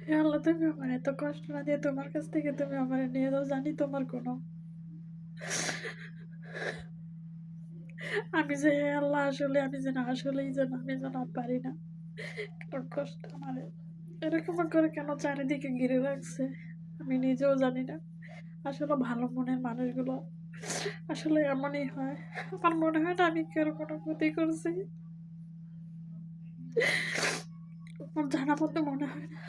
হে আল্লাহ, তুমি আমার এত কষ্ট না দিয়ে তোমার কাছ থেকে তুমি আমার নিয়ে যাও। জানি তোমার কোনো আমি যে, হে আল্লাহ, আসলে আমি যেন আসলেই যেন আমি যেন আর পারি না। কারণ কষ্ট আমার এরকম করে কেন চারিদিকে ঘিরে রাখছে আমি নিজেও জানি না। আসলে ভালো মনের মানুষগুলো আসলে এমনই হয়। আমার মনে হয় না আমি কারো কোনো ক্ষতি করছি। আমার জানা মতো মনে হয় না।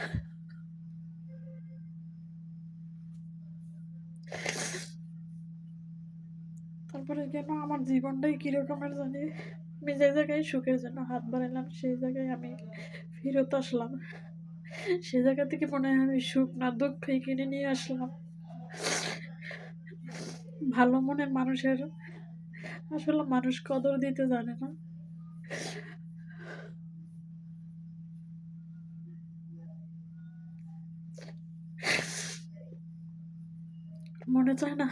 তারপরে কেন আমার জীবনটাই কিরকমের জানি। আমি যে জায়গায় সুখের জন্য হাত বাড়াইলাম সেই জায়গায় আমি ফেরত আসলাম। সে জায়গা থেকে মনে হয় আমি সুখ না দুঃখই কিনে নিয়ে আসলাম। ভালো মনের মানুষের আসলে মানুষ কদর দিতে জানে না। মনে চায় না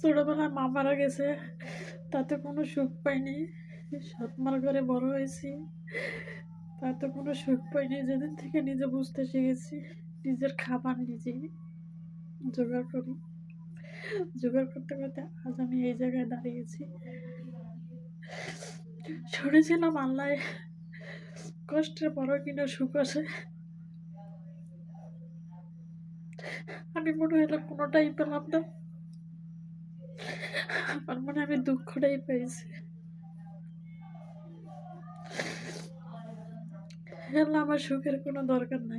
ছোটবেলায় মা মারা গেছে, তাতে কোনো সুখ পাইনি। সৎমার ঘরে বড় হয়েছি, তাতে কোনো সুখ পাইনি। যেদিন থেকে নিজে বুঝতে শিখেছি, নিজের খাবার নিজেই জোগাড় করি, জোগাড় করতে করতে আজ আমি এই জায়গায় দাঁড়িয়েছি। শুনেছিলাম আল্লাহ কষ্টের পরও কিনা সুখ আছে। আমি মনে হলো কোনোটাই পেলাম না। আমার মনে হয় আমি দুঃখটাই পেয়েছি। আল্লাহ, আমার সুখের কোনো দরকার নাই।